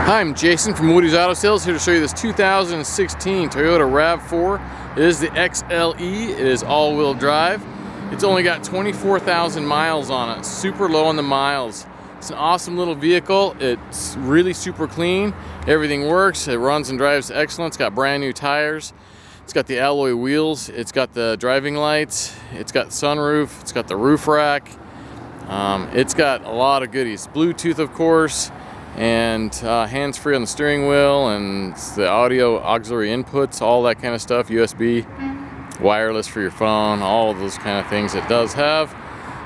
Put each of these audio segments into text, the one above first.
Hi, I'm Jason from Woody's Auto Sales, here to show you this 2016 Toyota Rav4. It is the XLE. It is all-wheel drive. It's only got 24,000 miles on it, super low on the miles. It's an awesome little vehicle. It's really super clean. Everything works. It runs and drives excellent. It's got brand new tires. It's got the alloy wheels. It's got the driving lights. It's got sunroof. It's got the roof rack. It's got a lot of goodies. Bluetooth, of course, and hands-free on the steering wheel, and the audio auxiliary inputs, all that kind of stuff, USB, wireless for your phone, all of those kind of things it does have.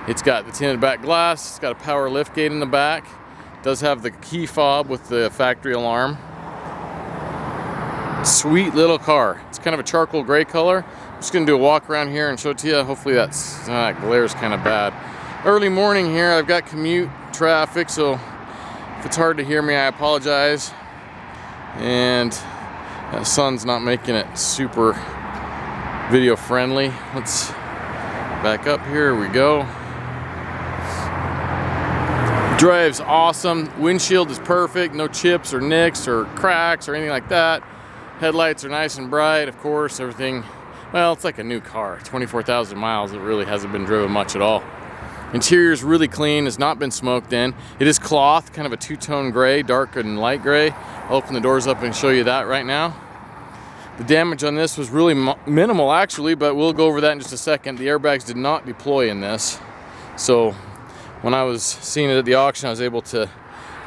It's got the tinted back glass. It's got a power lift gate in the back. It does have the key fob with the factory alarm. Sweet little car. It's kind of a charcoal gray color. I'm just gonna do a walk around here and show it to you. Hopefully that glare is kind of bad. Early morning here. I've got commute traffic, so if it's hard to hear me, I apologize. And that sun's not making it super video friendly. Let's back up here. We go. Drives awesome. Windshield is perfect. No chips or nicks or cracks or anything like that. Headlights are nice and bright. Of course, everything, well, it's like a new car. 24,000 miles. It really hasn't been driven much at all. Interior is really clean, has not been smoked in. It is cloth, kind of a two-tone gray, dark and light gray. I'll open the doors up and show you that right now. The damage on this was really minimal actually, but we'll go over that in just a second. The airbags did not deploy in this. So when I was seeing it at the auction, I was able to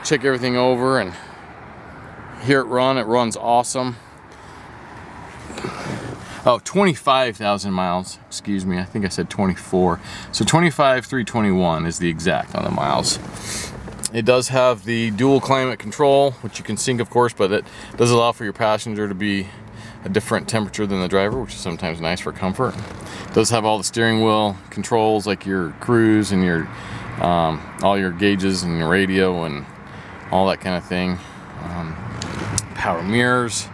check everything over and hear it run. It runs awesome. Oh, 25,000 miles, excuse me, I think I said 24. So 25,321 is the exact on the miles. It does have the dual climate control, which you can sync, of course, but it does allow for your passenger to be a different temperature than the driver, which is sometimes nice for comfort. It does have all the steering wheel controls, like your cruise and your all your gauges and your radio and all that kind of thing. Power mirrors.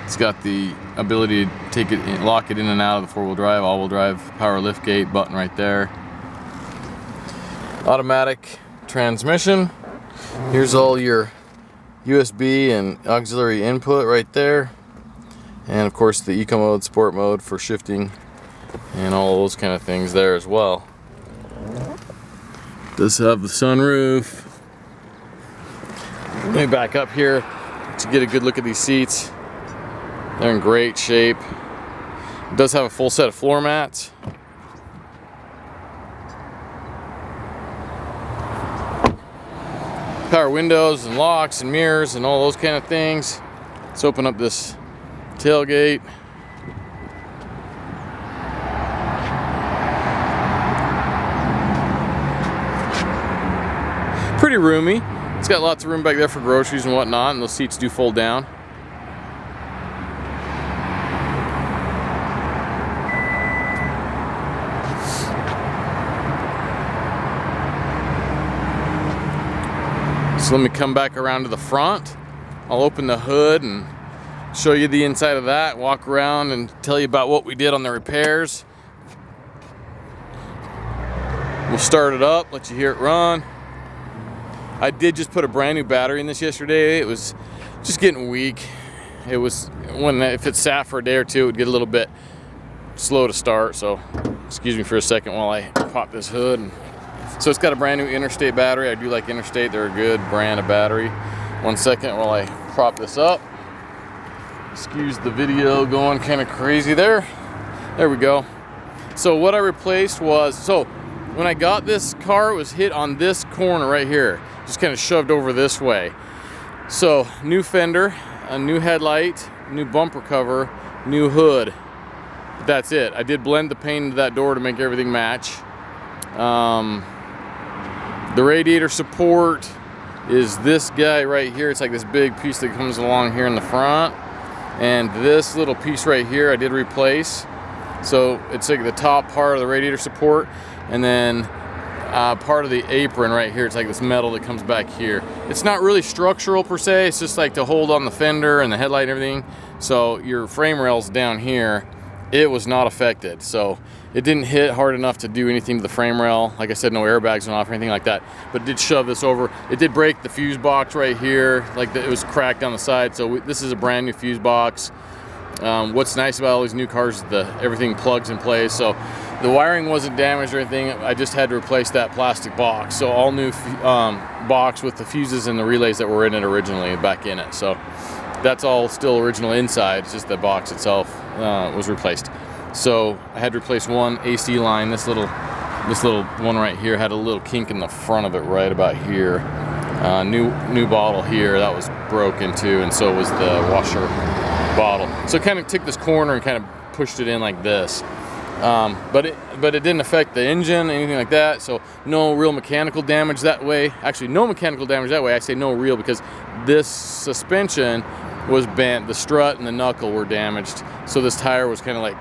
It's got the ability to take it, lock it in and out of the four-wheel drive, all-wheel drive, power lift gate button right there. Automatic transmission. Here's all your USB and auxiliary input right there. And of course the eco mode, sport mode for shifting and all those kind of things there as well. Does have the sunroof. Let me back up here to get a good look at these seats. They're in great shape. It does have a full set of floor mats. Power windows and locks and mirrors and all those kind of things. Let's open up this tailgate. Pretty roomy. It's got lots of room back there for groceries and whatnot, and those seats do fold down. So let me come back around to the front. I'll open the hood and show you the inside of that, walk around and tell you about what we did on the repairs. We'll start it up, let you hear it run. I did just put a brand new battery in this yesterday. It was just getting weak. It was, if it sat for a day or two, it would get a little bit slow to start. So excuse me for a second while I pop this hood. So it's got a brand new Interstate battery. I do like Interstate. They're a good brand of battery. 1 second while I prop this up. Excuse the video going kind of crazy there. There we go. So what I replaced was, so when I got this car, it was hit on this corner right here. Just kind of shoved over this way. So new fender, a new headlight, new bumper cover, new hood. But that's it. I did blend the paint into that door to make everything match. The radiator support is this guy right here. It's like this big piece that comes along here in the front. And this little piece right here I did replace. So it's like the top part of the radiator support. And then part of the apron right here. It's like this metal that comes back here. It's not really structural per se. It's just like to hold on the fender and the headlight and everything. So your frame rail's down here. it was not affected. So it didn't hit hard enough to do anything to the frame rail. Like I said, no airbags went off or anything like that, but it did shove this over. It did break the fuse box right here, like it was cracked down the side. So this is a brand new fuse box. What's nice about all these new cars is everything plugs in place. So the wiring wasn't damaged or anything. I just had to replace that plastic box. So all new box with the fuses and the relays that were in it originally back in it. So that's all still original inside. It's just the box itself was replaced. So I had to replace one AC line. This little one right here had a little kink in the front of it right about here. New bottle here, that was broken too, and so was the washer bottle. So it kind of took this corner and kind of pushed it in like this. But it didn't affect the engine, anything like that. So no real mechanical damage that way. Actually, no mechanical damage that way. I say no real because this suspension was bent. The strut and the knuckle were damaged. So this tire was kind of like,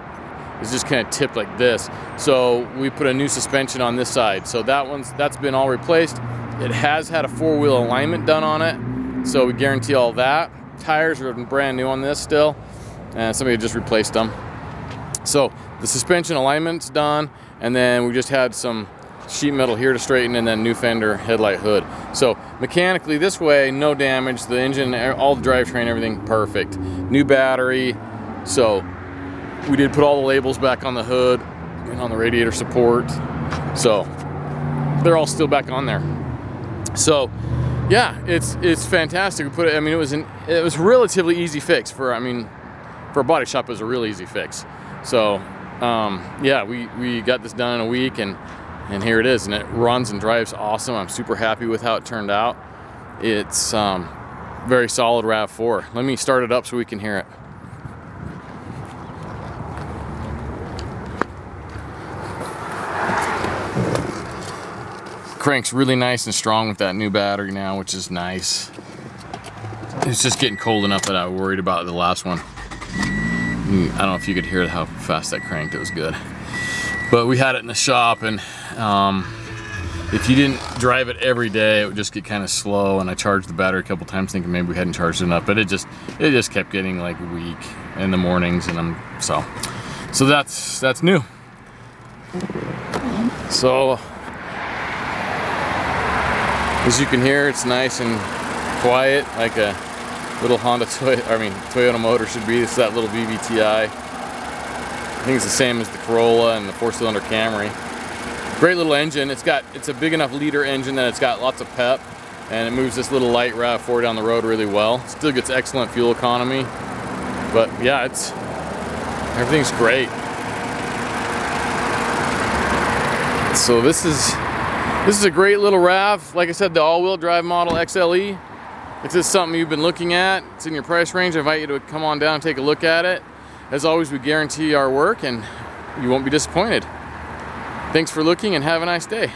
it's just kind of tipped like this. So we put a new suspension on this side. So that's been all replaced. It has had a 4-wheel alignment done on it. So we guarantee all that. Tires are brand new on this still. And somebody just replaced them. So the suspension alignment's done. And then we just had some sheet metal here to straighten, and then new fender headlight hood. So mechanically this way, no damage. The engine, all the drivetrain, everything perfect. New battery. So we did put all the labels back on the hood and on the radiator support. So they're all still back on there. So yeah, it's fantastic. We put it, I mean, it was relatively easy fix for a body shop. It was a really easy fix. So yeah, we got this done in a week, and here it is, and it runs and drives awesome. I'm super happy with how it turned out. It's very solid RAV4. Let me start it up so we can hear it. Crank's really nice and strong with that new battery now, which is nice. It's just getting cold enough that I worried about the last one. I don't know if you could hear how fast that cranked. It was good. But we had it in the shop, and if you didn't drive it every day, it would just get kind of slow. And I charged the battery a couple times thinking maybe we hadn't charged it enough, but it just kept getting like weak in the mornings, and so that's new. So as you can hear, it's nice and quiet, like a little Toyota motor should be. It's that little VVTi. I think it's the same as the Corolla and the 4-cylinder Camry. Great little engine. It's a big enough liter engine that it's got lots of pep, and it moves this little light RAV4 down the road really well. Still gets excellent fuel economy, but yeah, everything's great. So this is a great little RAV. Like I said, the all-wheel drive model XLE. If this is something you've been looking at, it's in your price range, I invite you to come on down and take a look at it. As always, we guarantee our work, and you won't be disappointed. Thanks for looking, and have a nice day.